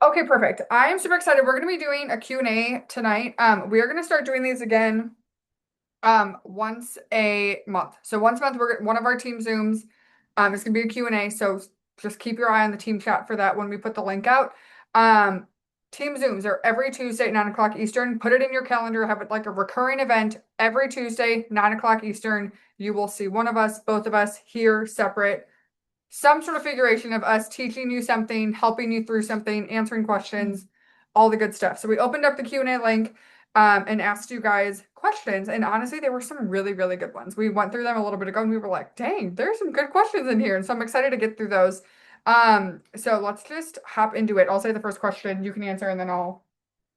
Okay, perfect. I am super excited. We're going to be doing a Q&A tonight. We are going to start doing these again once a month. So once a month, one of our team Zooms is going to be a Q&A. So just keep your eye on the team chat for that when we put the link out. Um, Team Zooms are every Tuesday at 9 o'clock Eastern. Put it in your calendar. Have it like a recurring event every Tuesday, 9 o'clock Eastern. You will see one of us, both of us here separate, some sort of figuration of us teaching you something, helping you through something, answering questions, all the good stuff. So we opened up the Q&A link and asked you guys questions. And honestly, there were some really, really good ones. We went through them a little bit ago and we were like, dang, there's some good questions in here. And so I'm excited to get through those. So let's just hop into it. I'll say the first question, you can answer, and then I'll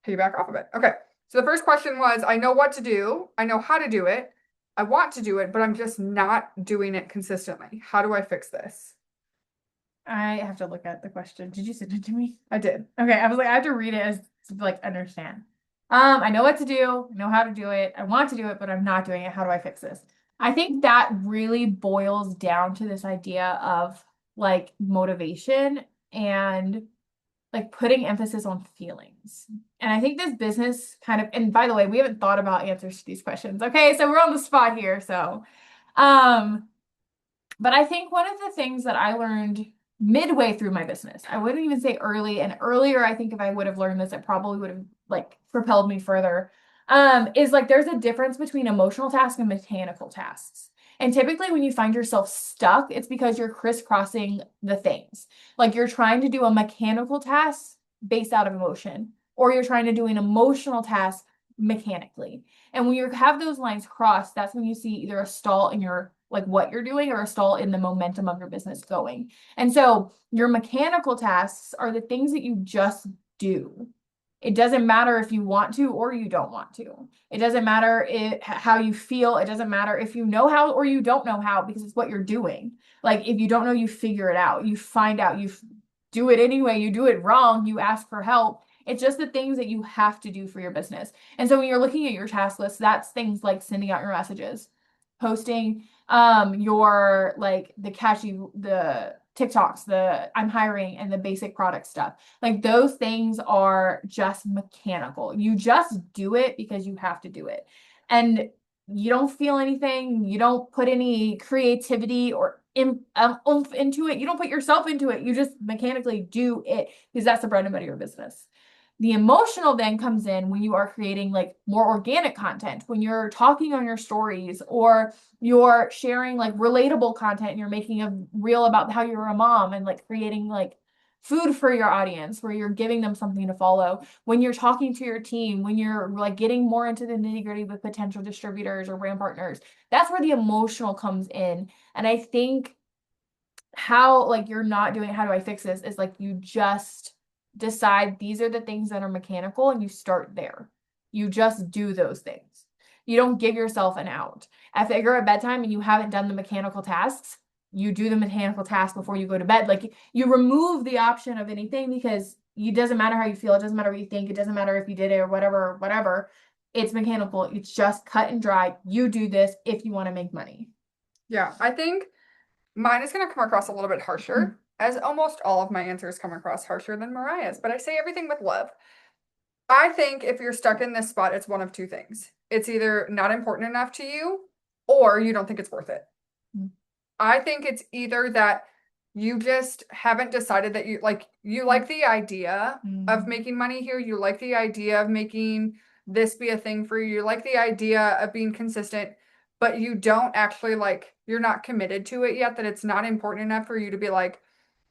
piggyback off of it. Okay. So the first question was, I know what to do. I know how to do it. I want to do it, but I'm just not doing it consistently. How do I fix this? I have to look at the question. Did you send it to me? I did. Okay, I was like, I have to read it as to like understand. I know what to do, I know how to do it, I want to do it, but I'm not doing it. How do I fix this? I think that really boils down to this idea of like motivation and like putting emphasis on feelings. And I think this business kind of, and by the way, we haven't thought about answers to these questions. Okay, so we're on the spot here. Um, but I think one of the things that I learned midway through my business, I wouldn't even say early, and earlier, I think if I would have learned this, it probably would have like propelled me further. Is like there's a difference between emotional tasks and mechanical tasks. And typically, when you find yourself stuck, it's because you're crisscrossing the things. Like you're trying to do a mechanical task based out of emotion, or you're trying to do an emotional task mechanically. And when you have those lines crossed, that's when you see either a stall in your like what you're doing or a stall in the momentum of your business going. And so your mechanical tasks are the things that you just do. It doesn't matter if you want to or you don't want to. It doesn't matter how you feel. It doesn't matter if you know how or you don't know how because it's what you're doing. Like if you don't know, you figure it out. You find out. You do it anyway. You do it wrong. You ask for help. It's just the things that you have to do for your business. And so when you're looking at your task list, that's things like sending out your messages, posting your like the catchy the TikToks, the I'm hiring and the basic product stuff. Like those things are just mechanical. You just do it because you have to do it. And you don't feel anything, you don't put any creativity or oomph into it. You don't put yourself into it. You just mechanically do it because that's the bread and butter of your business. The emotional then comes in when you are creating like more organic content, when you're talking on your stories or you're sharing like relatable content and you're making a reel about how you're a mom and like creating like food for your audience where you're giving them something to follow. When you're talking to your team, when you're like getting more into the nitty-gritty with potential distributors or brand partners, that's where the emotional comes in. And I think how like you're not doing it, how do I fix this? Is like you just decide these are the things that are mechanical and you start there. You just do those things. You don't give yourself an out. If you're at bedtime and you haven't done the mechanical tasks, you do the mechanical task before you go to bed. Like you remove the option of anything because it doesn't matter how you feel, it doesn't matter what you think, it doesn't matter if you did it or whatever, whatever. It's mechanical. It's just cut and dry. You do this if you want to make money. Yeah, I think mine is going to come across a little bit harsher, as almost all of my answers come across harsher than Mariah's, but I say everything with love. I think if you're stuck in this spot, it's one of two things. It's either not important enough to you or you don't think it's worth it. I think it's either that you just haven't decided that you like the idea of Mm-hmm. making money here. You like the idea of making this be a thing for you. You like the idea of being consistent, but you don't actually like you're not committed to it yet, that it's not important enough for you to be like,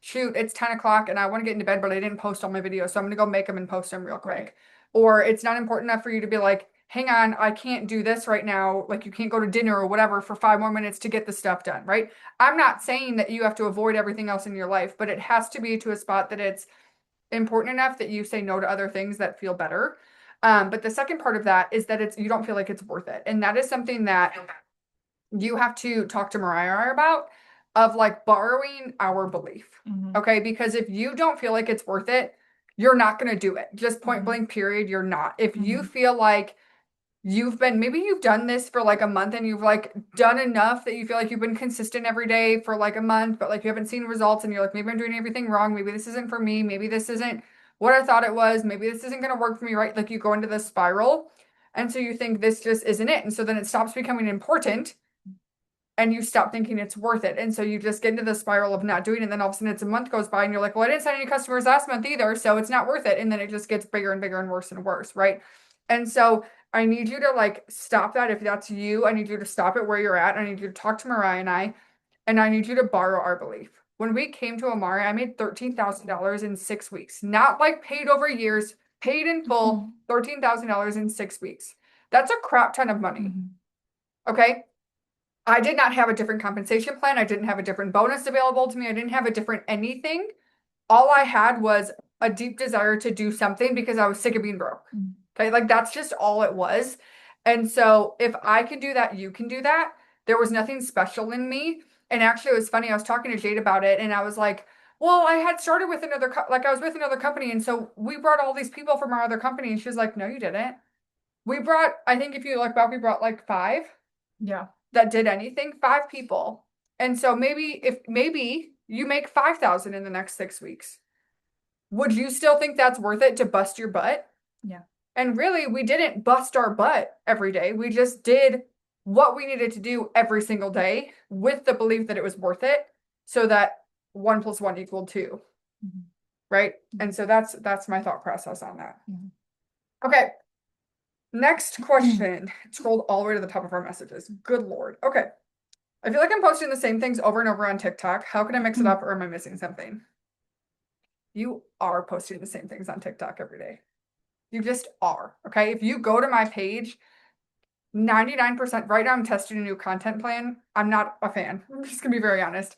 shoot, it's 10 o'clock and I want to get into bed, but I didn't post all my videos, so I'm gonna go make them and post them real Right. quick. Or it's not important enough for you to be like, hang on, I can't do this right now. Like you can't go to dinner or whatever for 5 more minutes to get the stuff done, right? I'm not saying that you have to avoid everything else in your life, but it has to be to a spot that it's important enough that you say no to other things that feel better. But the second part of that is that it's you don't feel like it's worth it. And that is something that you have to talk to Mariah about, of like borrowing our belief. Mm-hmm. Okay. Because if you don't feel like it's worth it, you're not going to do it. Just point Mm-hmm. blank, period. You're not. If you Mm-hmm. feel like maybe you've done this for like a month and you've like done enough that you feel like you've been consistent every day for like a month, but like you haven't seen results and you're like, maybe I'm doing everything wrong. Maybe this isn't for me. Maybe this isn't what I thought it was. Maybe this isn't going to work for me, right? Like you go into this spiral. And so you think this just isn't it. And so then it stops becoming important and you stop thinking it's worth it. And so you just get into the spiral of not doing it. And then all of a sudden it's a month goes by and you're like, well, I didn't sign any customers last month either. So it's not worth it. And then it just gets bigger and bigger and worse and worse, right? And so I need you to like stop that. If that's you, I need you to stop it where you're at. I need you to talk to Mariah and I need you to borrow our belief. When we came to Amari, I made $13,000 in 6 weeks, not like paid over years, paid in full, $13,000 in 6 weeks. That's a crap ton of money. Okay. I did not have a different compensation plan. I didn't have a different bonus available to me. I didn't have a different anything. All I had was a deep desire to do something because I was sick of being broke. Okay. Like that's just all it was. And so if I can do that, you can do that. There was nothing special in me. And actually, it was funny. I was talking to Jade about it and I was like, well, I had started with another, like I was with another company. And so we brought all these people from our other company. And she was like, no, you didn't. We brought, I think if you look back, we brought like 5. Yeah. That did anything, 5 people. And so maybe you make 5,000 in the next 6 weeks. Would you still think that's worth it to bust your butt? Yeah. And really, we didn't bust our butt every day. We just did what we needed to do every single day with the belief that it was worth it so that 1 + 1 = 2. Right? And so that's my thought process on that. Okay. Next question. Scrolled all the way to the top of our messages. Good Lord. Okay. I feel like I'm posting the same things over and over on TikTok. How can I mix it up or am I missing something? You are posting the same things on TikTok every day. You just are. Okay. If you go to my page, 99% right now, I'm testing a new content plan. I'm not a fan. I'm just going to be very honest.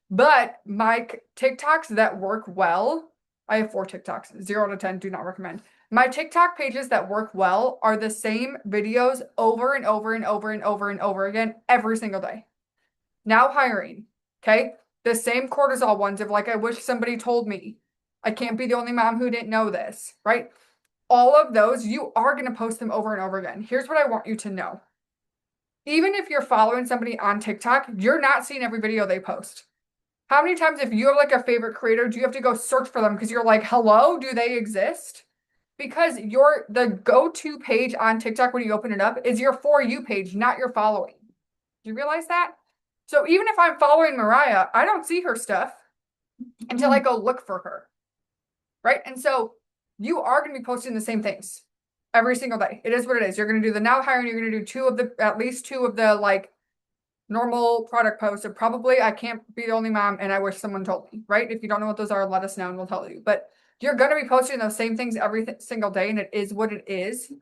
But my TikToks that work well, I have 4 TikToks, 0 to 10, do not recommend. My TikTok pages that work well are the same videos over and over and over and over and over again every single day. Now hiring, okay? The same cortisol ones of like, I wish somebody told me. I can't be the only mom who didn't know this, right? All of those, you are going to post them over and over again. Here's what I want you to know. Even if you're following somebody on TikTok, you're not seeing every video they post. How many times, if you have like a favorite creator, do you have to go search for them because you're like, hello, do they exist? Because the go-to page on TikTok when you open it up is your For You page, not your following. Do you realize that? So even if I'm following Mariah, I don't see her stuff until I go look for her. Right? And so you are going to be posting the same things every single day. It is what it is. You're going to do the now hiring. You're going to do at least two of the like normal product posts. And probably I can't be the only mom and I wish someone told me, right? If you don't know what those are, let us know and we'll tell you. But you're going to be posting those same things every single day. And it is what it is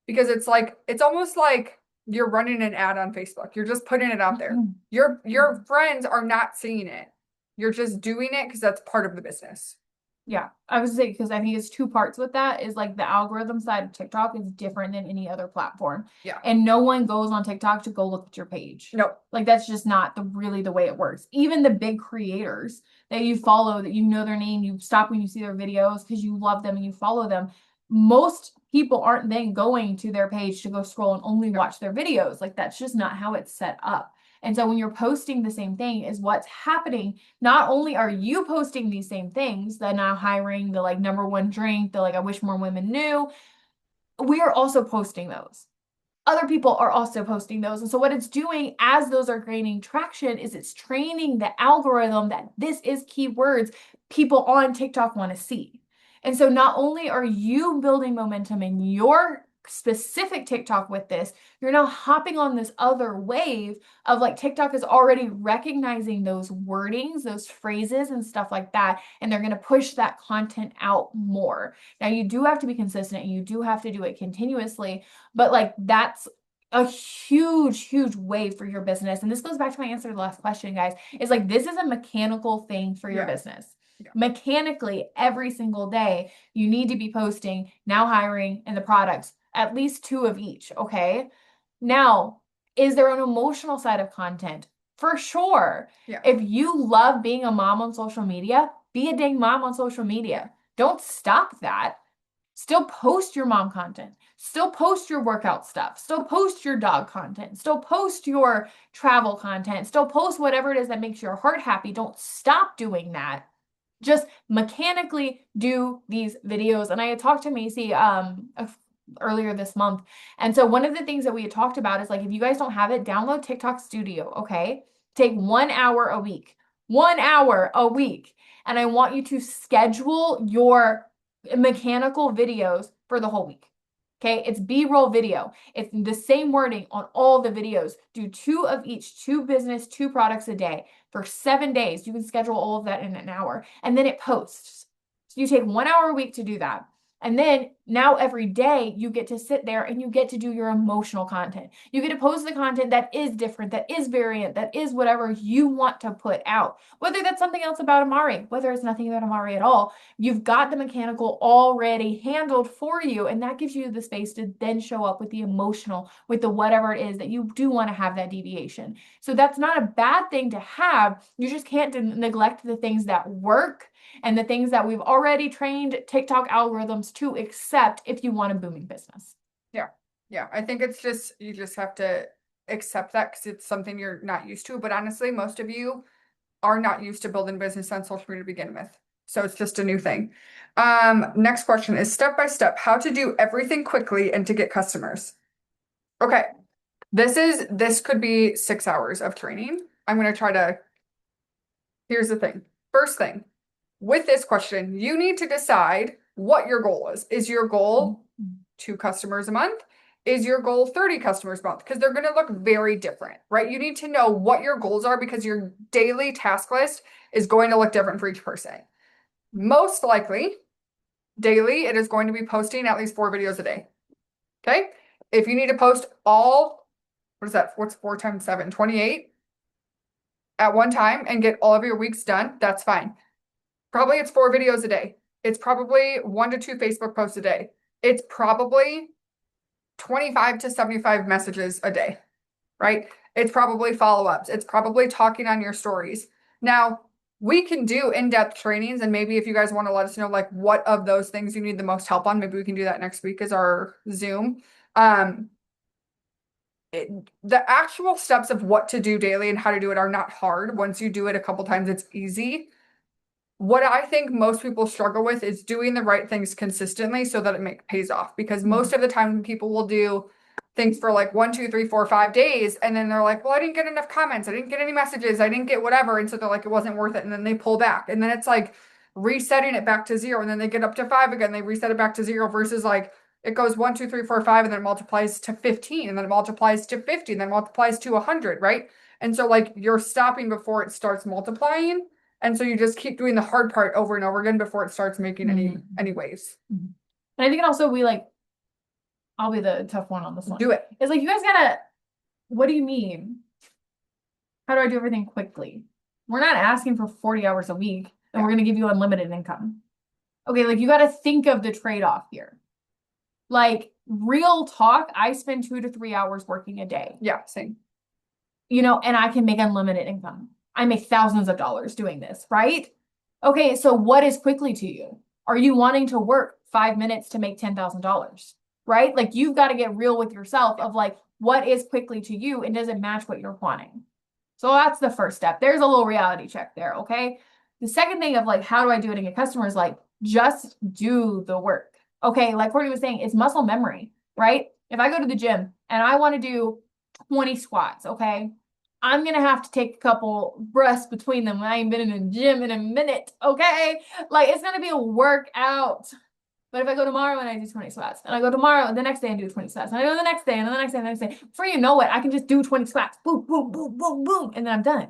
because it's almost like you're running an ad on Facebook. You're just putting it out there. Your friends are not seeing it. You're just doing it because that's part of the business. Yeah, I was saying because I think it's 2 parts with that is like the algorithm side of TikTok is different than any other platform. Yeah. And no one goes on TikTok to go look at your page. No. Like that's just not really the way it works. Even the big creators that you follow, that you know their name, you stop when you see their videos because you love them and you follow them. Most people aren't then going to their page to go scroll and only watch their videos. Like that's just not how it's set up. And so when you're posting the same thing is what's happening. Not only are you posting these same things, the now hiring, the like #1 drink, the like I wish more women knew, we are also posting those. Other people are also posting those. And so what it's doing as those are gaining traction is it's training the algorithm that this is keywords people on TikTok want to see. And so not only are you building momentum in your specific TikTok with this, you're now hopping on this other wave of like TikTok is already recognizing those wordings, those phrases and stuff like that, and they're going to push that content out more. Now you do have to be consistent and you do have to do it continuously, but like that's a huge, huge wave for your business. And this goes back to my answer to the last question, guys, is like this is a mechanical thing for your business. Yeah. Mechanically, every single day, you need to be posting now hiring and the products, at least 2 of each, okay? Now, is there an emotional side of content? For sure. Yeah. If you love being a mom on social media, be a dang mom on social media. Don't stop that. Still post your mom content. Still post your workout stuff. Still post your dog content. Still post your travel content. Still post whatever it is that makes your heart happy. Don't stop doing that. just mechanically do these videos. And I had talked to Macy earlier this month. And so one of the things that we had talked about is like, if you guys don't have it, download TikTok Studio, okay? Take 1 hour a week. 1 hour a week. And I want you to schedule your mechanical videos for the whole week. Okay, it's B-roll video. It's the same wording on all the videos. Do 2 of each, 2 business, 2 products a day for 7 days. You can schedule all of that in an hour, and then it posts. So you take 1 hour a week to do that. And then now every day you get to sit there and you get to do your emotional content. You get to post the content that is different, that is variant, that is whatever you want to put out. Whether that's something else about Amari, whether it's nothing about Amari at all, you've got the mechanical already handled for you. And that gives you the space to then show up with the emotional, with the whatever it is that you do want to have that deviation. So that's not a bad thing to have. You just can't neglect the things that work and the things that we've already trained TikTok algorithms to accept if you want a booming business. Yeah. Yeah. I think it's just, you just have to accept that because it's something you're not used to. But honestly, most of you are not used to building business on social media to begin with. So it's just a new thing. Next question is step by step, how to do everything quickly and to get customers. Okay. This could be 6 hours of training. I'm going to try to, here's the thing. First thing, with this question, you need to decide what your goal is. Is your goal 2 customers a month? Is your goal 30 customers a month? Because they're going to look very different, right? You need to know what your goals are because your daily task list is going to look different for each person. Most likely, daily, it is going to be posting at least 4 videos a day. Okay? If you need to post all, what is that? What's 4 times 7? 28 at one time and get all of your weeks done, that's fine. Probably it's 4 videos a day. It's probably 1 to 2 Facebook posts a day. It's probably 25 to 75 messages a day, right? It's probably follow-ups. It's probably talking on your stories. Now, we can do in-depth trainings, and maybe if you guys want to let us know like what of those things you need the most help on, maybe we can do that next week as our Zoom. The actual steps of what to do daily and how to do it are not hard. Once you do it a couple times, it's easy. What I think most people struggle with is doing the right things consistently so that it pays off. Because most of the time people will do things for like 1, 2, 3, 4, 5 days. And then they're like, well, I didn't get enough comments. I didn't get any messages. I didn't get whatever. And so they're like, it wasn't worth it. And then they pull back. And then it's like resetting it back to 0. And then they get up to 5 again. They reset it back to 0 versus like it goes 1, 2, 3, 4, 5, and then it multiplies to 15. And then it multiplies to 50. And then multiplies to 100, right? And so like you're stopping before it starts multiplying. And so you just keep doing the hard part over and over again before it starts making any waves. And I think also I'll be the tough one on this one. Do it. It's like, you guys gotta, what do you mean? How do I do everything quickly? We're not asking for 40 hours a week and we're gonna give you unlimited income. Okay, like you gotta think of the trade-off here. Like real talk, I spend 2 to 3 hours working a day. Yeah, same. And I can make unlimited income. I make thousands of dollars doing this, right? Okay, so what is quickly to you? Are you wanting to work 5 minutes to make $10,000, right? Like you've got to get real with yourself of like, what is quickly to you and does it match what you're wanting? So that's the first step. There's a little reality check there, okay? The second thing of like, how do I do it and get customers? Like, just do the work. Okay, like Courtney was saying, it's muscle memory, right? If I go to the gym and I want to do 20 squats, okay? I'm going to have to take a couple breaths between them. I ain't been in a gym in a minute, okay? Like, it's going to be a workout. But if I go tomorrow and I do 20 squats, and I go tomorrow and the next day and do 20 squats, and I go the next day and then the next day and the next day, before you know it, I can just do 20 squats. Boom, boom, boom, boom, boom, and then I'm done.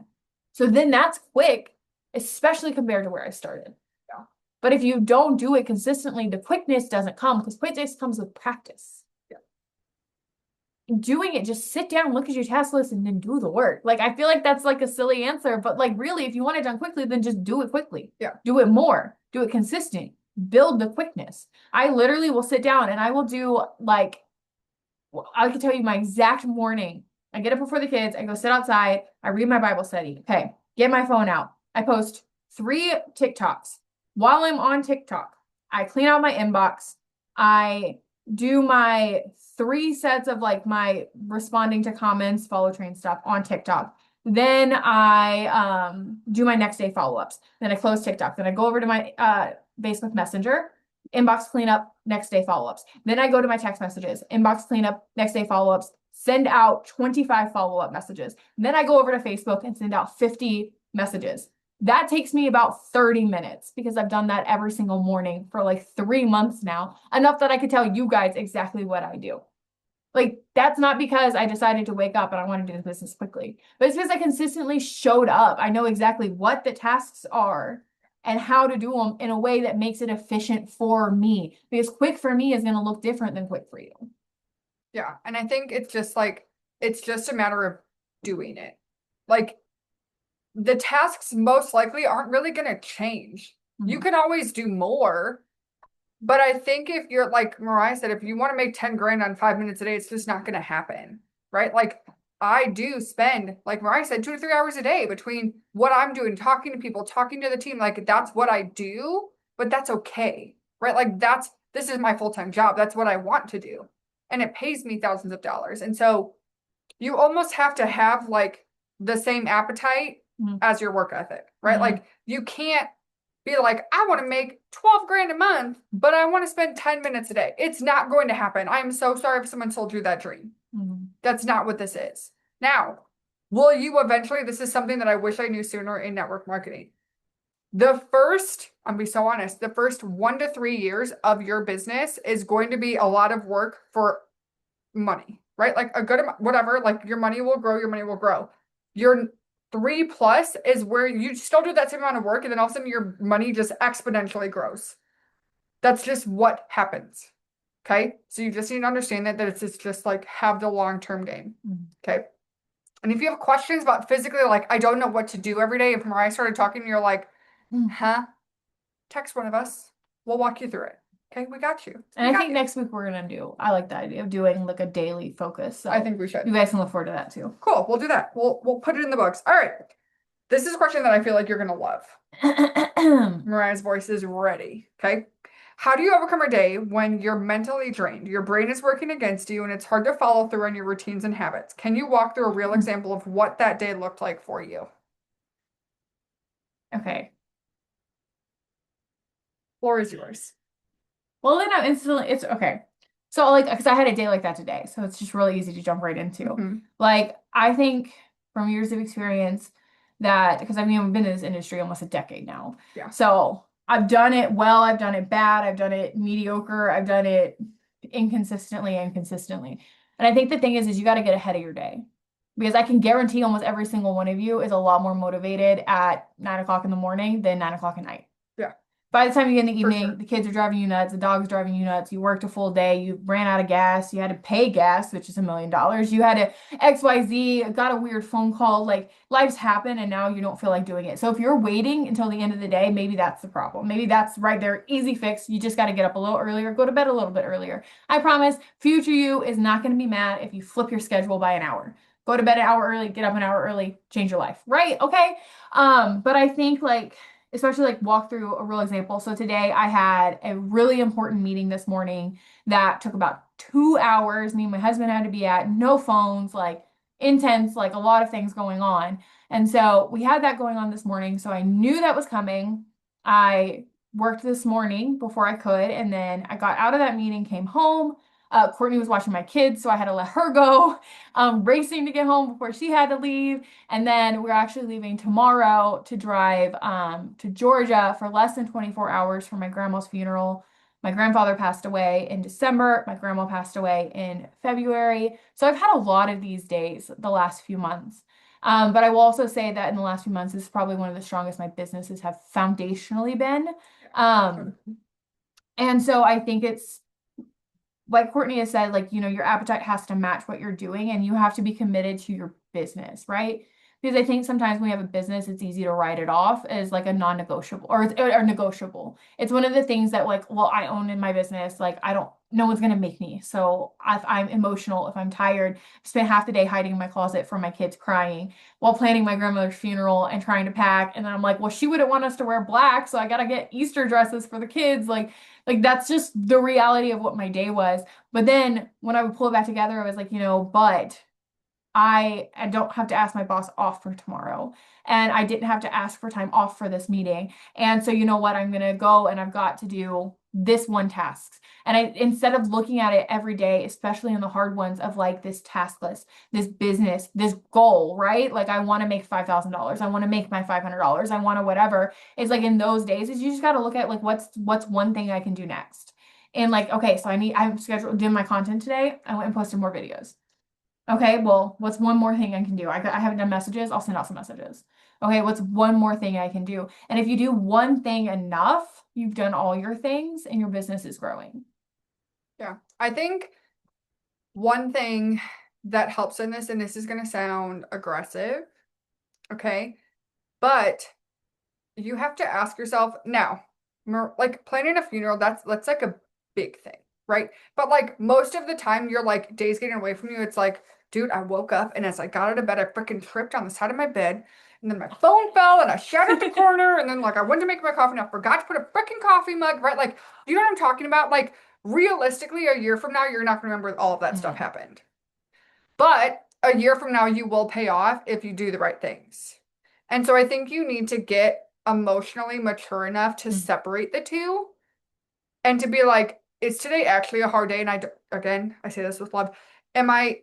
So then that's quick, especially compared to where I started. Yeah. But if you don't do it consistently, the quickness doesn't come because quickness comes with practice. Doing it, just sit down, look at your task list, and then do the work. Like, I feel like that's like a silly answer, but like really, if you want it done quickly, then just do it quickly. Yeah. Do it more. Do it consistent. Build the quickness. I literally will sit down and I will do like, I can tell you my exact morning. I get up before the kids. I go sit outside. I read my Bible study. Okay. Get my phone out. I post 3 TikToks. While I'm on TikTok, I clean out my inbox. I do my 3 sets of like my responding to comments, follow train stuff on TikTok. Then I do my next day follow-ups. Then I close TikTok. Then I go over to my Facebook Messenger, inbox cleanup, next day follow-ups. Then I go to my text messages, inbox cleanup, next day follow-ups, send out 25 follow-up messages. Then I go over to Facebook and send out 50 messages. That takes me about 30 minutes because I've done that every single morning for like 3 months now, enough that I could tell you guys exactly what I do. Like, that's not because I decided to wake up and I want to do this business quickly, but it's because I consistently showed up. I know exactly what the tasks are and how to do them in a way that makes it efficient for me. Because quick for me is going to look different than quick for you. Yeah. And I think it's just like, it's just a matter of doing it. Like, the tasks most likely aren't really going to change. You Mhm. can always do more. But I think if you're like Mariah said, if you want to make 10 grand on 5 minutes a day, it's just not going to happen. Right. Like, I do spend, like Mariah said, 2 to 3 hours a day between what I'm doing, talking to people, talking to the team. Like, that's what I do, but that's okay. Right. Like, this is my full-time job. That's what I want to do. And it pays me thousands of dollars. And so you almost have to have like the same appetite Mhm. as your work ethic, right? Mhm. Like, you can't be like, I want to make 12 grand a month, but I want to spend 10 minutes a day. It's not going to happen. I am so sorry if someone sold you that dream. Mhm. That's not what this is. Now, will you eventually, this is something that I wish I knew sooner in network marketing. I'm be so honest, the first 1 to 3 years of your business is going to be a lot of work for money, right? Like a good amount, whatever, like your money will grow, your money will grow. Your 3+ is where you still do that same amount of work, and then all of a sudden your money just exponentially grows. That's just what happens. Okay. So you just need to understand that it's just like have the long-term game. Mhm. Okay. And if you have questions about physically, like I don't know what to do every day, if Mariah started talking, you're like, Mhm. huh? Text one of us. We'll walk you through it. Okay, we got you. And We I got think you. next week I like the idea of doing like a daily focus. I So think we should. you guys can look forward to that too. Cool. We'll do that. We'll put it in the books. All right. This is a question that I feel like you're gonna love. Mariah's voice is ready. Okay. How do you overcome a day when you're mentally drained? Your brain is working against you and it's hard to follow through on your routines and habits. Can you walk through a real example of what that day looked like for you? Okay. Floor is yours. Well, then I'm instantly, it's okay. So, like, because I had a day like that today. So it's just really easy to jump right into. Mhm. Like, I think from years of experience that, because I mean, I've been in this industry almost a decade now. Yeah. So I've done it well, I've done it bad, I've done it mediocre, I've done it inconsistently and consistently. And I think the thing is you got to get ahead of your day. Because I can guarantee almost every single one of you is a lot more motivated at 9 o'clock in the morning than 9 o'clock at night. Yeah, By the time you get in the for evening, sure. the kids are driving you nuts, the dog's driving you nuts, you worked a full day, you ran out of gas, you had to pay gas, which is $1 million. You had to XYZ, got a weird phone call, like life's happened and now you don't feel like doing it. So if you're waiting until the end of the day, maybe that's the problem. Maybe that's right there, easy fix. You just got to get up a little earlier, go to bed a little bit earlier. I promise, future you is not going to be mad if you flip your schedule by an hour. Go to bed an hour early, get up an hour early, change your life, right? Okay. But I think like especially like walk through a real example. So today I had a really important meeting this morning that took about 2 hours. Me and my husband had to be at, no phones, like intense, like a lot of things going on. And so we had that going on this morning. So I knew that was coming. I worked this morning before I could, and then I got out of that meeting, came home. Courtney was watching my kids, so I had to let her go, racing to get home before she had to leave. And then we're actually leaving tomorrow to drive to Georgia for less than 24 hours for my grandma's funeral. My grandfather passed away in December. My grandma passed away in February. So I've had a lot of these days the last few months. But I will also say that in the last few months, this is probably one of the strongest my businesses have foundationally been. Um, and so I think it's like Courtney has said, like, your appetite has to match what you're doing and you have to be committed to your business, right? Because I think sometimes when you have a business, it's easy to write it off as like a non-negotiable or negotiable. It's one of the things that like, well, I own in my business, like no one's gonna make me. So if I'm emotional, if I'm tired, I spent half the day hiding in my closet from my kids crying while planning my grandmother's funeral and trying to pack. And then I'm like, well, she wouldn't want us to wear black, so I gotta get Easter dresses for the kids. Like that's just the reality of what my day was. But then when I would pull it back together, I was like, but I don't have to ask my boss off for tomorrow. And I didn't have to ask for time off for this meeting. And so you know what? I'm gonna go and I've got to do this one task. And I instead of looking at it every day, especially in the hard ones of like this task list, this business, this goal, right? Like I want to make $5,000. I want to make my $500. I want to whatever. It's like in those days, is you just got to look at like what's one thing I can do next. And like, okay, so I'm scheduled doing my content today. I went and posted more videos. Okay, well, what's one more thing I can do? I haven't done messages. I'll send out some messages. Okay, what's one more thing I can do? And if you do one thing enough, you've done all your things and your business is growing. Yeah. I think one thing that helps in this, and this is going to sound aggressive, okay? But you have to ask yourself now, like planning a funeral, that's like a big thing, right? But like most of the time, you're like days getting away from you. It's like, dude, I woke up and as I got out of bed, I freaking tripped on the side of my bed, and then my phone fell and I shattered the corner, and then like I went to make my coffee and I forgot to put a freaking coffee mug, right? Like, you know what I'm talking about? Like realistically, a year from now, you're not gonna remember all of that stuff Mhm. happened. But a year from now, you will pay off if you do the right things. And so I think you need to get emotionally mature enough to Mhm. separate the two and to be like, is today actually a hard day? And again, I say this with love.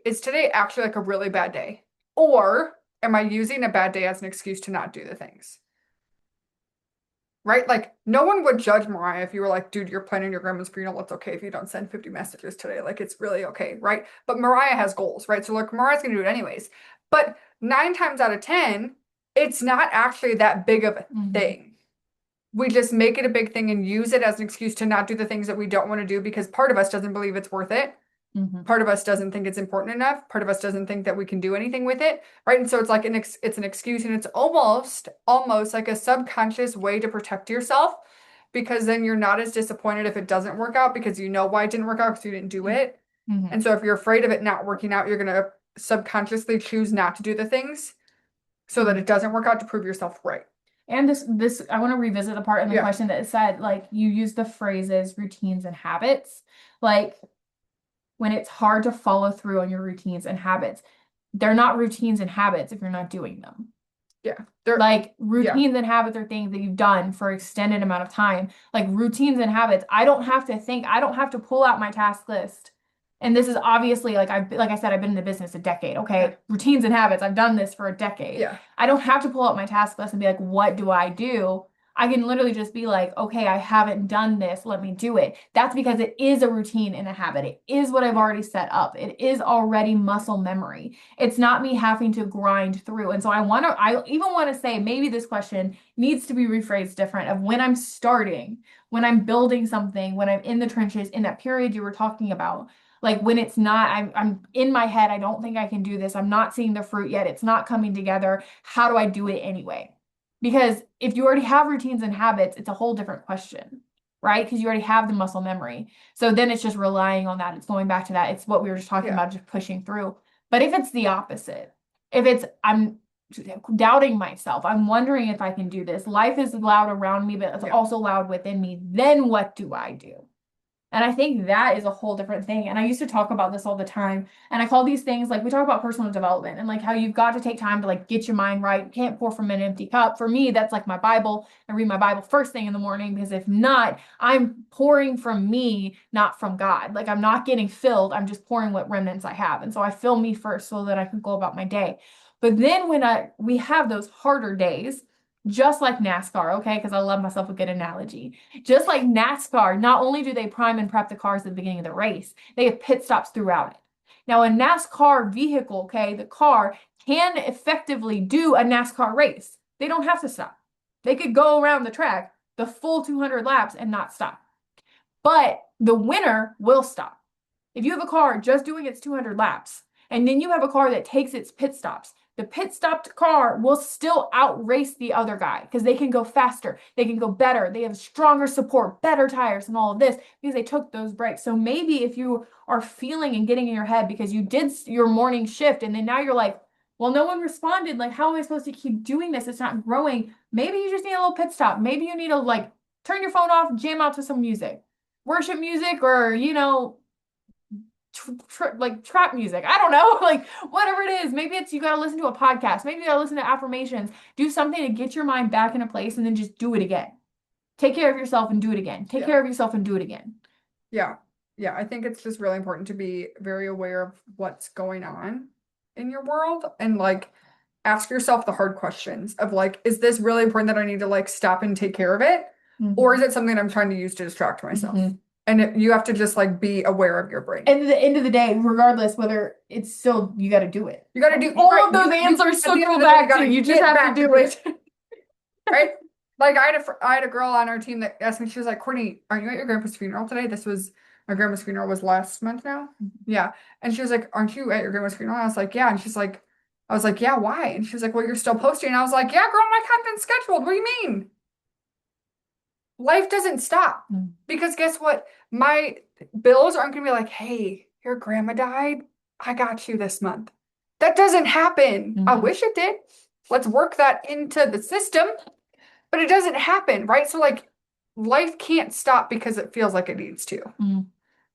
Is today actually like a really bad day? Or am I using a bad day as an excuse to not do the things? Right? Like, no one would judge Mariah if you were like, dude, you're planning your grandma's funeral. It's okay if you don't send 50 messages today. Like, it's really okay, right? But Mariah has goals, right? So, look, Mariah's gonna do it anyways. But 9 times out of 10, it's not actually that big of a Mhm. thing. We just make it a big thing and use it as an excuse to not do the things that we don't want to do because part of us doesn't believe it's worth it. Mhm. Part of us doesn't think it's important enough. Part of us doesn't think that we can do anything with it, right? And so it's like it's an excuse, and it's almost like a subconscious way to protect yourself because then you're not as disappointed if it doesn't work out because you know why it didn't work out because you didn't do it. Mhm. And so if you're afraid of it not working out, you're gonna subconsciously choose not to do the things so that Mhm. it doesn't work out to prove yourself right. And this I want to revisit the part in the Yeah. question that it said like you use the phrases routines and habits. Like when it's hard to follow through on your routines and habits, they're not routines and habits if you're not doing them. Yeah. There, Like yeah. routines and habits are things that you've done for extended amount of time. Like routines and habits, I don't have to think, I don't have to pull out my task list. And this is obviously like I said, I've been in the business a decade. Yeah. Okay. Routines and habits, I've done this for a decade. Yeah. I don't have to pull out my task list and be like, what do I do? I can literally just be like, okay, I haven't done this. Let me do it. That's because it is a routine and a habit. It is what I've Yeah. already set up. It is already muscle memory. It's not me having to grind through. And so I even want to say maybe this question needs to be rephrased different of when I'm starting, when I'm building something, when I'm in the trenches, in that period you were talking about. Like when it's not, I'm in my head, I don't think I can do this. I'm not seeing the fruit yet. It's not coming together. How do I do it anyway? Because if you already have routines and habits, it's a whole different question, right? Because you already have the muscle memory. So then it's just relying on that. It's going back to that. It's what we were just talking Yeah. about, just pushing through. But if it's the opposite, if it's I'm doubting myself, I'm wondering if I can do this. Life is loud around me, but it's Yeah. also loud within me. Then what do I do? And I think that is a whole different thing. And I used to talk about this all the time. And I call these things like we talk about personal development and like how you've got to take time to like get your mind right. You can't pour from an empty cup. For me, that's like my Bible. I read my Bible first thing in the morning because if not, I'm pouring from me, not from God. Like I'm not getting filled. I'm just pouring what remnants I have. And so I fill me first so that I can go about my day. But then when we have those harder days, just like NASCAR, okay? Because I love myself a good analogy. Just like NASCAR, not only do they prime and prep the cars at the beginning of the race, they have pit stops throughout it. Now, a NASCAR vehicle, okay, the car can effectively do a NASCAR race. They don't have to stop. They could go around the track the full 200 laps and not stop. But the winner will stop. If you have a car just doing its 200 laps, and then you have a car that takes its pit stops, the pit stopped car will still outrace the other guy because they can go faster, they can go better, they have stronger support, better tires, and all of this because they took those breaks. So maybe if you are feeling and getting in your head because you did your morning shift and then now you're like, well, no one responded. Like, how am I supposed to keep doing this? It's not growing. Maybe you just need a little pit stop. Maybe you need to like turn your phone off, jam out to some music, worship music, or, like trap music. I don't know, like whatever it is. Maybe it's you got to listen to a podcast. Maybe you got to listen to affirmations. Do something to get your mind back in a place and then just do it again. Take care of yourself and do it again. Take care of yourself and do it again. Yeah. Yeah. I think it's just really important to be very aware of what's going on in your world and like ask yourself the hard questions of like, is this really important that I need to like stop and take care of it? Or is it something I'm trying to use to distract myself? And you have to just like be aware of your brain. And at the end of the day, regardless whether it's still, you got to do it. You got to do all of those answers circle back to you just have to do it. Right? Like I had a girl on our team that asked me, she was like, Courtney, aren't you at your grandpa's funeral today? My grandma's funeral was last month now. Yeah. And she was like, aren't you at your grandma's funeral? And I was like, yeah. And I was like, yeah, why? And she was like, well, you're still posting. And I was like, yeah, girl, my content's scheduled. What do you mean? Life doesn't stop. Because guess what? My bills aren't going to be like, hey, your grandma died. I got you this month. That doesn't happen. I wish it did. Let's work that into the system. But it doesn't happen, right? So like life can't stop because it feels like it needs to.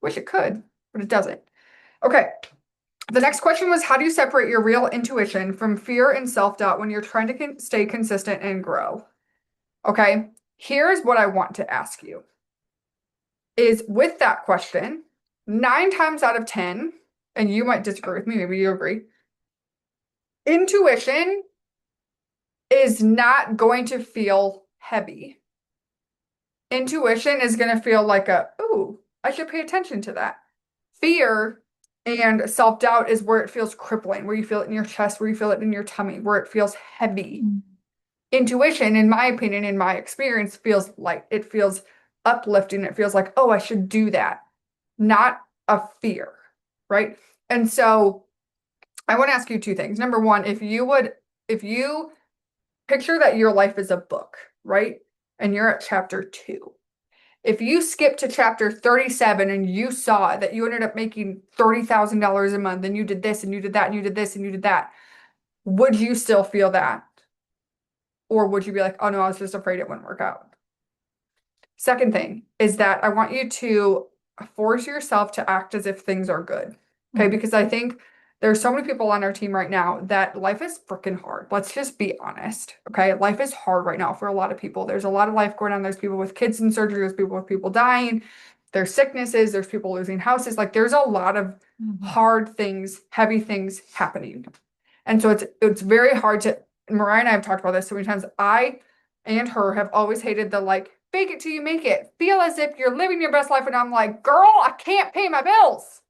Wish it could, but it doesn't. Okay. The next question was, how do you separate your real intuition from fear and self-doubt when you're trying to stay consistent and grow? Okay. Here's what I want to ask you. Is with that question, 9 times out of 10, and you might disagree with me, maybe you agree, intuition is not going to feel heavy. Intuition is going to feel like ooh, I should pay attention to that. Fear and self-doubt is where it feels crippling, where you feel it in your chest, where you feel it in your tummy, where it feels heavy. Intuition, in my opinion, in my experience, feels light. It feels uplifting. It feels like, oh, I should do that. Not a fear, right? And so I want to ask you 2 things. Number 1, if you picture that your life is a book, right? And you're at chapter 2. If you skip to chapter 37 and you saw that you ended up making $30,000 a month and you did this and you did that and you did this and you did that, would you still feel that? Or would you be like, oh no, I was just afraid it wouldn't work out? Second thing is that I want you to force yourself to act as if things are good. Okay, because I think there's so many people on our team right now that life is freaking hard. Let's just be honest. Okay. Life is hard right now for a lot of people. There's a lot of life going on. There's people with kids in surgery. There's people dying. There's sicknesses. There's people losing houses. Like there's a lot of hard things, heavy things happening. And so it's very hard to, Mariah and I have talked about this so many times. I and her have always hated the like, fake it till you make it. Feel as if you're living your best life. And I'm like, girl, I can't pay my bills.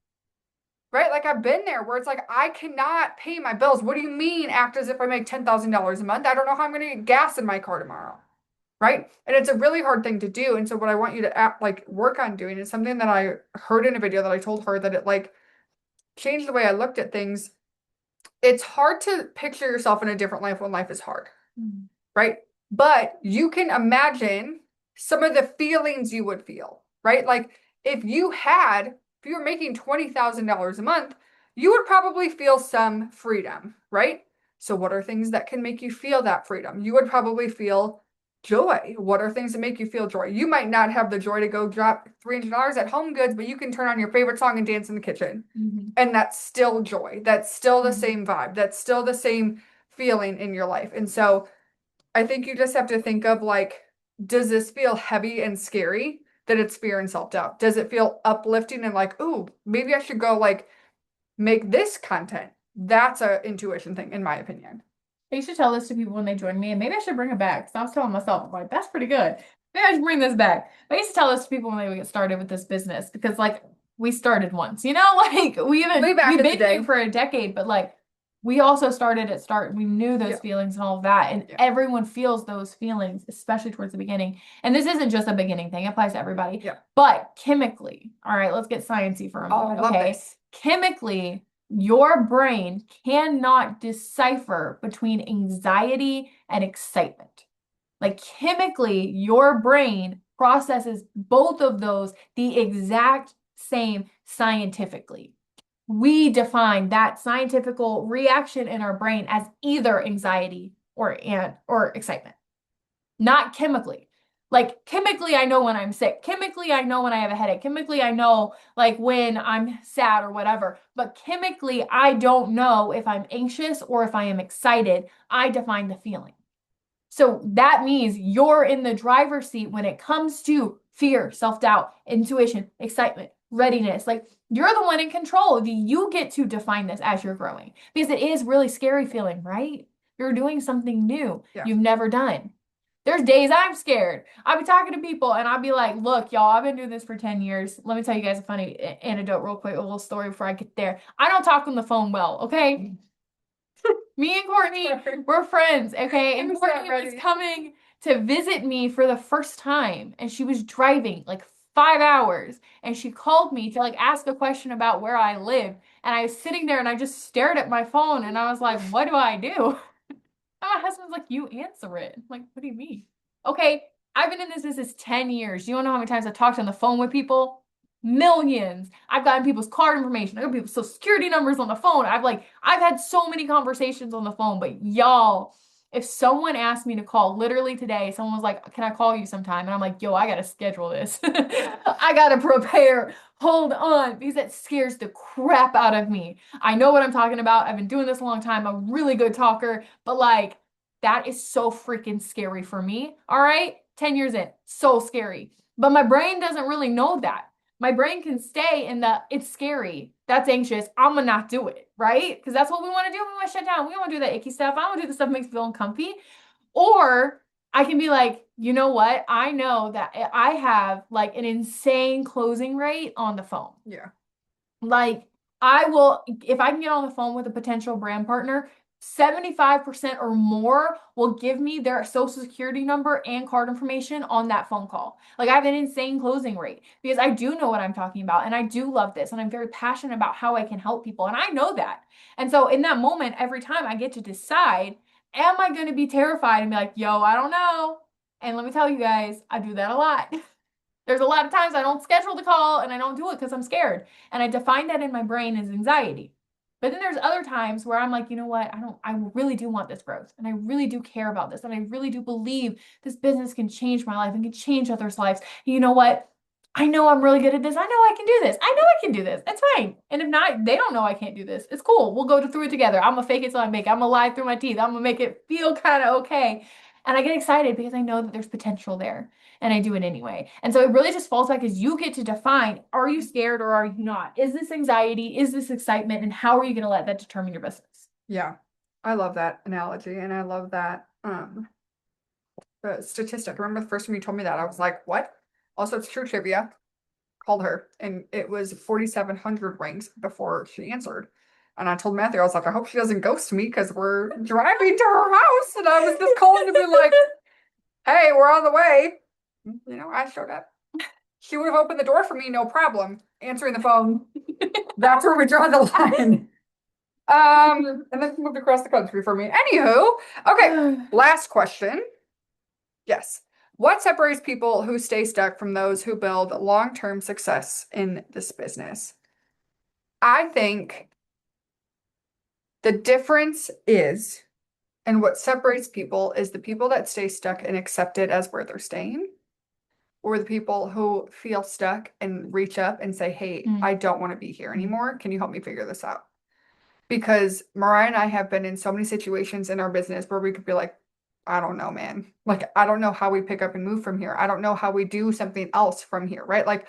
Right? Like I've been there where it's like, I cannot pay my bills. What do you mean act as if I make $10,000 a month? I don't know how I'm going to get gas in my car tomorrow. Right? And it's a really hard thing to do. And so what I want you to work on doing is something that I heard in a video that I told her that it like changed the way I looked at things. It's hard to picture yourself in a different life when life is hard. Right? But you can imagine some of the feelings you would feel, right? Like if you were making $20,000 a month, you would probably feel some freedom, right? So what are things that can make you feel that freedom? You would probably feel joy. What are things that make you feel joy? You might not have the joy to go drop $300 at Home Goods, but you can turn on your favorite song and dance in the kitchen. And that's still joy. That's still the same vibe. That's still the same feeling in your life. And so I think you just have to think of like, does this feel heavy and scary? That it's fear and self-doubt? Does it feel uplifting and like, ooh, maybe I should go like make this content? That's a intuition thing, in my opinion. I used to tell this to people when they joined me, and maybe I should bring it back. So I was telling myself, I'm like, that's pretty good. Maybe I should bring this back. I used to tell this to people when they would get started with this business because like we started once, like we've been here for a decade, but like we also started at start. We knew those feelings and all of that. And everyone feels those feelings, especially towards the beginning. And this isn't just a beginning thing. It applies to everybody. But chemically, all right, let's get sciencey for a moment. Okay. Chemically, your brain cannot decipher between anxiety and excitement. Like chemically, your brain processes both of those the exact same scientifically. We define that scientific reaction in our brain as either anxiety or excitement, not chemically. Like chemically, I know when I'm sick. Chemically, I know when I have a headache. Chemically, I know like when I'm sad or whatever. But chemically, I don't know if I'm anxious or if I am excited. I define the feeling. So that means you're in the driver's seat when it comes to fear, self-doubt, intuition, excitement, readiness. Like you're the one in control. You get to define this as you're growing because it is really scary feeling, right? You're doing something new Yeah. you've never done. There's days I'm scared. I'll be talking to people and I'll be like, look, y'all, I've been doing this for 10 years. Let me tell you guys a funny anecdote real quick, a little story before I get there. I don't talk on the phone well, okay? Me and Courtney, we're friends, okay? And Courtney was coming to visit me for the first time, and she was driving like 5 hours, and she called me to like ask a question about where I live. And I was sitting there and I just stared at my phone and I was like, what do I do? My husband's like, you answer it. I'm like, what do you mean? Okay, I've been in this business 10 years. You don't know how many times I've talked on the phone with people? Millions. I've gotten people's card information. I got people's social security numbers on the phone. I've had so many conversations on the phone, but y'all, if someone asked me to call literally today, someone was like, can I call you sometime? And I'm like, yo, I gotta schedule this. I gotta prepare. Hold on, because that scares the crap out of me. I know what I'm talking about. I've been doing this a long time. I'm a really good talker, but like that is so freaking scary for me. All right, 10 years in, so scary. But my brain doesn't really know that. My brain can stay in the it's scary, that's anxious, I'm gonna not do it, right? Because that's what we want to do. We want to shut down. We don't want to do that icky stuff. I want to do the stuff that makes me feel uncomfy. Or I can be like, you know what? I know that I have like an insane closing rate on the phone. Yeah. Like, I will, if I can get on the phone with a potential brand partner, 75% or more will give me their social security number and card information on that phone call. Like, I have an insane closing rate because I do know what I'm talking about and I do love this and I'm very passionate about how I can help people. And I know that. And so, in that moment, every time I get to decide, am I going to be terrified and be like, yo, I don't know? And let me tell you guys, I do that a lot. There's a lot of times I don't schedule the call and I don't do it because I'm scared. And I define that in my brain as anxiety. But then there's other times where I'm like, you know what? I really do want this growth. And I really do care about this. And I really do believe this business can change my life and can change others' lives. And you know what? I know I'm really good at this. I know I can do this. I know I can do this. It's fine. And if not, they don't know I can't do this. It's cool. We'll go through it together. I'm gonna fake it till I make it. I'm gonna lie through my teeth. I'm gonna make it feel kind of okay. And I get excited because I know that there's potential there and I do it anyway. And so it really just falls back as you get to define, are you scared or are you not? Is this anxiety? Is this excitement? And how are you going to let that determine your business? Yeah. I love that analogy and I love that the statistic. I remember the first time you told me that, I was like, what? Also, it's true trivia. Called her and it was 4,700 rings before she answered. And I told Matthew, I was like, I hope she doesn't ghost me because we're driving to her house. And I was just calling to be like, hey, we're on the way. You know, I showed up. She would have opened the door for me, no problem. Answering the phone. That's where we draw the line. And then moved across the country for me. Anywho, okay, last question. Yes. What separates people who stay stuck from those who build long-term success in this business? I think the difference is, and what separates people is the people that stay stuck and accept it as where they're staying, or the people who feel stuck and reach up and say, hey, I don't want to be here anymore. Can you help me figure this out? Because Mariah and I have been in so many situations in our business where we could be like, I don't know, man. Like, I don't know how we pick up and move from here. I don't know how we do something else from here, right? Like,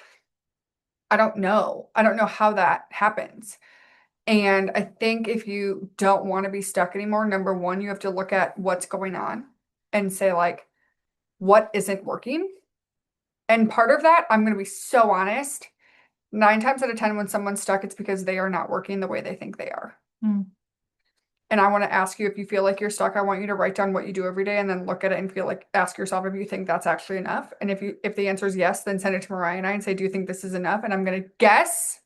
I don't know. I don't know how that happens. And I think if you don't want to be stuck anymore, number one, you have to look at what's going on and say, like, what isn't working? And part of that, I'm going to be so honest, 9 times out of 10, when someone's stuck, it's because they are not working the way they think they are. And I want to ask you, if you feel like you're stuck, I want you to write down what you do every day and then look at it and feel like, ask yourself if you think that's actually enough. And if the answer is yes, then send it to Mariah and I and say, do you think this is enough? And I'm going to guess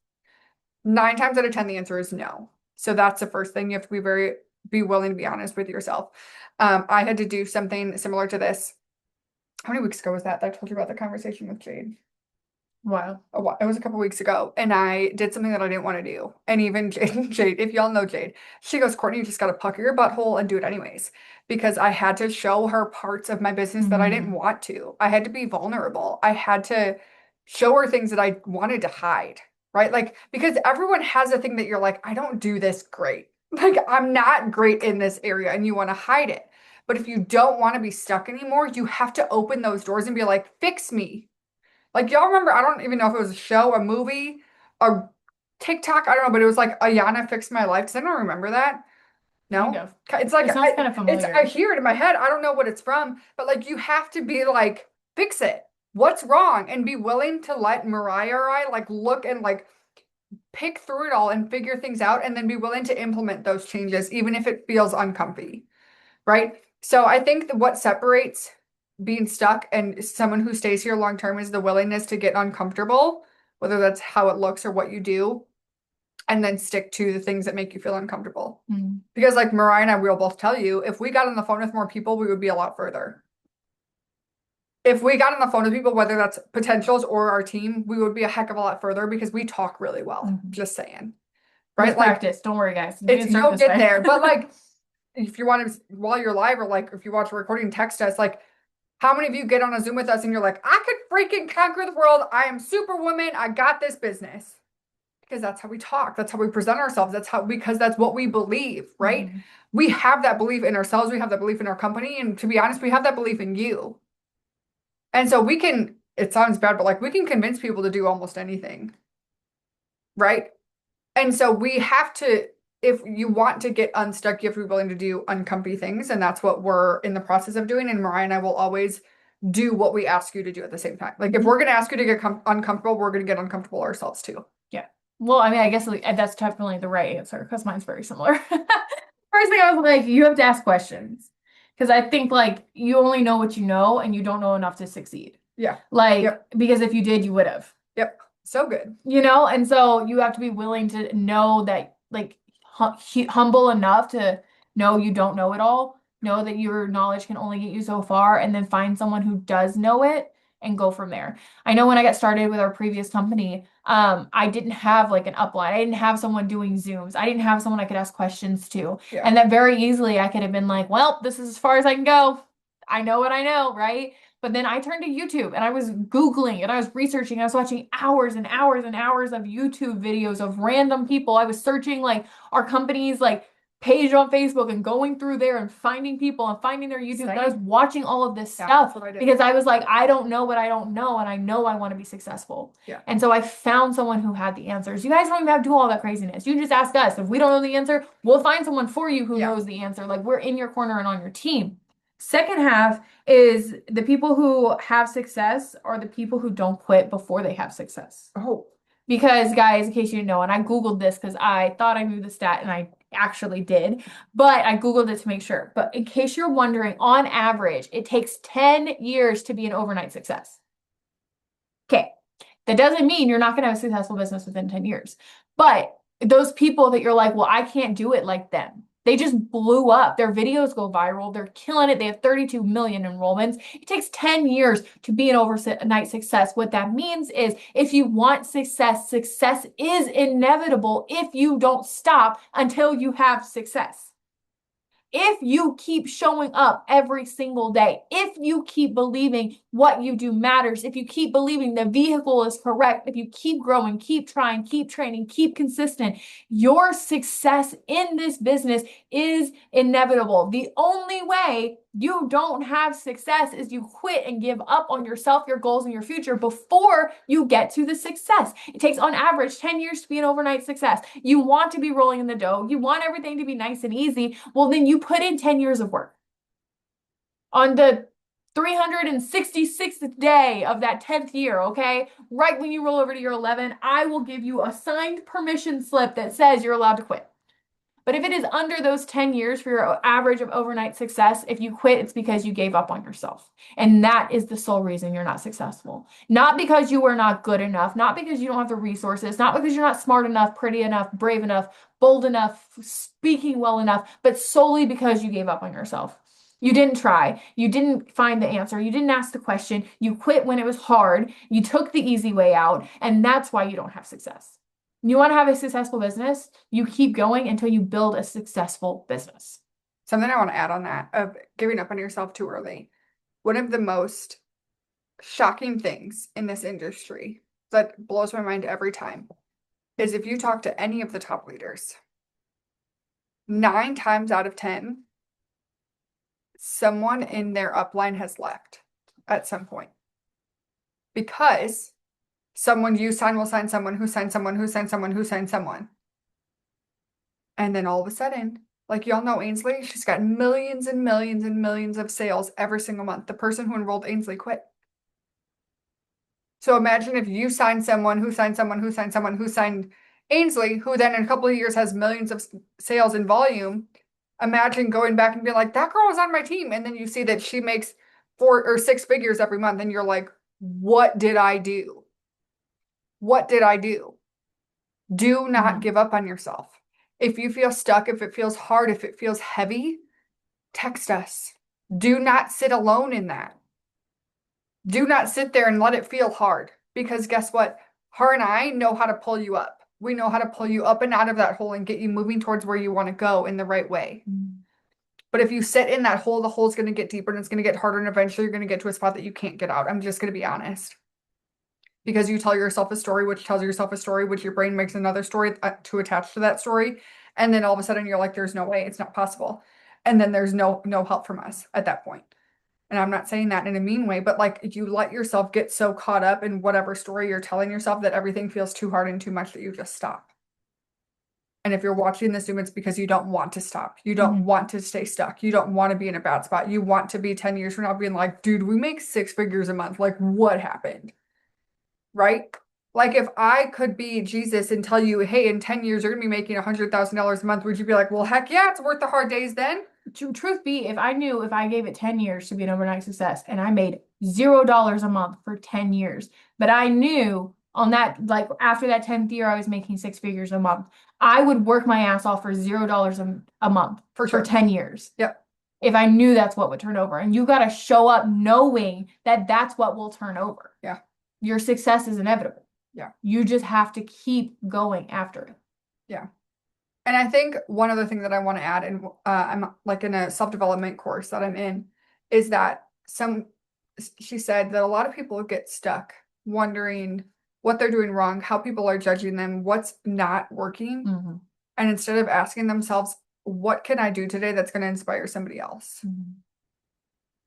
9 times out of 10, the answer is no. So that's the first thing. You have to be willing to be honest with yourself. I had to do something similar to this. How many weeks ago was that I told you about the conversation with Jade? Wow. It was a couple weeks ago, and I did something that I didn't want to do. And even Jade, if y'all know Jade, she goes, Courtney, you just got to pucker your butthole and do it anyways. Because I had to show her parts of my business that I didn't Mm-hmm. want to. I had to be vulnerable. I had to show her things that I wanted to hide, right? Like, because everyone has a thing that you're like, I don't do this great. Like, I'm not great in this area, and you want to hide it. But if you don't want to be stuck anymore, you have to open those doors and be like, fix me. Like y'all remember, I don't even know if it was a show, a movie, a TikTok, I don't know, but it was like Ayana Fixed My Life. Does anyone remember that? Kind No? of. It's like It sounds kind of I familiar. hear it in my head. I don't know what it's from, but like you have to be like, fix it. What's wrong? And be willing to let Mariah or I like look and like pick through it all and figure things out and then be willing to implement those changes, even if it feels uncomfy, right? So I think that what separates being stuck and someone who stays here long term is the willingness to get uncomfortable, whether that's how it looks or what you do, and then stick to the things that make you feel uncomfortable. Mm. Because like Mariah and I will both tell you, if we got on the phone with more people, we would be a lot further. If we got on the phone with people, whether that's potentials or our team, we would be a heck of a lot further because we talk really well. Mhm. Just saying. Just Right? Like practice. Don't worry, guys. We it's didn't start you'll this get way. there. But like if you want to while you're live or like if you watch a recording, text us like how many of you get on a Zoom with us and you're like, I could freaking conquer the world. I am superwoman. I got this business. Because that's how we talk. That's how we present ourselves. Because that's what we believe, right? Mhm. We have that belief in ourselves. We have that belief in our company. And to be honest, we have that belief in you. And so we can, it sounds bad, but like we can convince people to do almost anything, right? And so we have to, if you want to get unstuck, you have to be willing to do uncomfy things. And that's what we're in the process of doing. And Mariah and I will always do what we ask you to do at the same time. Like if Mhm. we're going to ask you to get uncomfortable, we're going to get uncomfortable ourselves too. Yeah. Well, I mean, I guess like, that's definitely the right answer because mine's very similar. First thing I was like, you have to ask questions. Because I think like you only know what you know and you don't know enough to succeed. Yeah. Like, Yep. because if you did, you would have. Yep. So good. And so you have to be willing to know that, like, humble enough to know you don't know it all, know that your knowledge can only get you so far, and then find someone who does know it and go from there. I know when I got started with our previous company, I didn't have like an upline. I didn't have someone doing Zooms. I didn't have someone I could ask questions to. Yeah. And that very easily I could have been like, well, this is as far as I can go. I know what I know, right? But then I turned to YouTube and I was Googling and I was researching. I was watching hours and hours and hours of YouTube videos of random people. I was searching like our company's like page on Facebook and going through there and finding people and finding their YouTube. And I was watching all of this Yeah, stuff that's what I did. because I was like, I don't know what I don't know, and I know I want to be successful. Yeah. And so I found someone who had the answers. You guys don't even have to do all that craziness. You just ask us. If we don't know the answer, we'll find someone for you who knows the answer. Like we're in your corner and on your team. Second half is the people who have success are the people who don't quit before they have success. Oh. Because, guys, in case you didn't know, and I Googled this because I thought I knew the stat and I actually did, but I Googled it to make sure. But in case you're wondering, on average, it takes 10 years to be an overnight success. Okay. That doesn't mean you're not going to have a successful business within 10 years. But those people that you're like, well, I can't do it like them. They just blew up. Their videos go viral. They're killing it. They have 32 million enrollments. It takes 10 years to be an overnight success. What that means is if you want success, success is inevitable if you don't stop until you have success. If you keep showing up every single day, if you keep believing what you do matters, if you keep believing the vehicle is correct, if you keep growing, keep trying, keep training, keep consistent, your success in this business is inevitable. The only way you don't have success is you quit and give up on yourself, your goals, and your future before you get to the success. It takes on average 10 years to be an overnight success. You want to be rolling in the dough. You want everything to be nice and easy. Well, then you put in 10 years of work. On the 366th day of that 10th year, okay? Right when you roll over to year 11, I will give you a signed permission slip that says you're allowed to quit. But if it is under those 10 years for your average of overnight success, if you quit, it's because you gave up on yourself. And that is the sole reason you're not successful. Not because you were not good enough, not because you don't have the resources, not because you're not smart enough, pretty enough, brave enough, bold enough, speaking well enough, but solely because you gave up on yourself. You didn't try. You didn't find the answer. You didn't ask the question. You quit when it was hard. You took the easy way out, and that's why you don't have success. You want to have a successful business, you keep going until you build a successful business. Something I want to add on that of giving up on yourself too early. One of the most shocking things in this industry that blows my mind every time is if you talk to any of the top leaders, 9 times out of 10, someone in their upline has left at some point because someone you sign will sign someone who signs someone who signs someone who signs someone. And then all of a sudden, like y'all know Ainsley, she's got millions and millions and millions of sales every single month. The person who enrolled Ainsley quit. So imagine if you sign someone who signed someone who signed someone who signed Ainsley, who then in a couple of years has millions of sales in volume. Imagine going back and being like, that girl was on my team. And then you see that she makes 4 or 6 figures every month. And you're like, what did I do? What did I do? Do not give up on yourself. If you feel stuck, if it feels hard, if it feels heavy, text us. Do not sit alone in that. Do not sit there and let it feel hard, because guess what? Her and I know how to pull you up. We know how to pull you up and out of that hole and get you moving towards where you want to go in the right way. But if you sit in that hole, the hole's going to get deeper and it's going to get harder, and eventually you're going to get to a spot that you can't get out. I'm just going to be honest. Because you tell yourself a story, which tells yourself a story, which your brain makes another story to attach to that story. And then all of a sudden you're like, there's no way, it's not possible. And then there's no help from us at that point. And I'm not saying that in a mean way, but like you let yourself get so caught up in whatever story you're telling yourself that everything feels too hard and too much that you just stop. And if you're watching this Zoom, it's because you don't want to stop. You don't want to stay stuck. You don't want to be in a bad spot. You want to be 10 years from now being like, dude, we make 6 figures a month. Like, what happened? Right? Like, if I could be Jesus and tell you, hey, in 10 years, you're going to be making $100,000 a month, would you be like, well, heck yeah, it's worth the hard days then? Truth be, if I knew if I gave it 10 years to be an overnight success and I made $0 a month for 10 years, but I knew on that, like after that 10th year, I was making 6 figures a month, I would work my ass off for $0 a month For sure. 10 years. Yep. If I knew that's what would turn over. And you got to show up knowing that that's what will turn over. Yeah. Your success is inevitable. Yeah. You just have to keep going after it. Yeah. And I think one other thing that I want to add, and I'm like in a self-development course that I'm in, is that she said that a lot of people get stuck wondering what they're doing wrong, how people are judging them, what's not working. And instead of asking themselves, what can I do today that's going to inspire somebody else?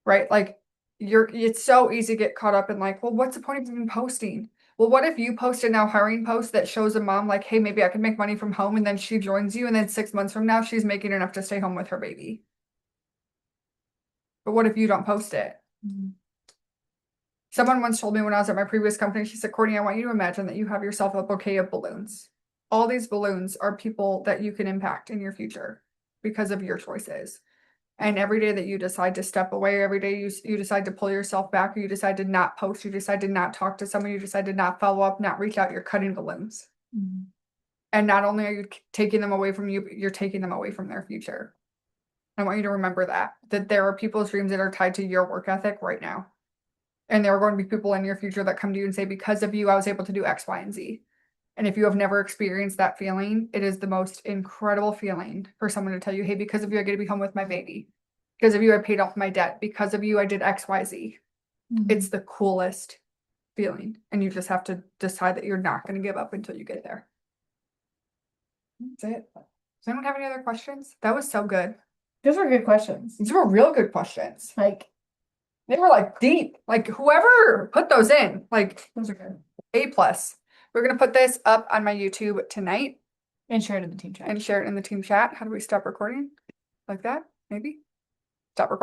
Right? Like it's so easy to get caught up in like, well, what's the point of even posting? Well, what if you post a now hiring post that shows a mom like, hey, maybe I can make money from home, and then she joins you, and then 6 months from now, she's making enough to stay home with her baby. But what if you don't post it? Someone once told me when I was at my previous company, she said, Courtney, I want you to imagine that you have yourself a bouquet of balloons. All these balloons are people that you can impact in your future because of your choices. And every day that you decide to step away, every day you decide to pull yourself back, or you decide to not post, you decide to not talk to someone, you decide to not follow up, not reach out, you're cutting balloons. And not only are you taking them away from you, but you're taking them away from their future. I want you to remember that there are people's dreams that are tied to your work ethic right now. And there are going to be people in your future that come to you and say, because of you, I was able to do X, Y, and Z. And if you have never experienced that feeling, it is the most incredible feeling for someone to tell you, hey, because of you, I get to be home with my baby. Because of you, I paid off my debt. Because of you, I did X, Y, Z. It's the coolest feeling. And you just have to decide that you're not going to give up until you get there. That's it. Does anyone have any other questions? That was so good. Those were good questions. These were real good questions. Like, they were like deep. Like whoever put those in, like those are good. A+. We're going to put this up on my YouTube tonight. And share it in the team chat. And share it in the team chat. How do we stop recording? Like that? Maybe? Stop recording.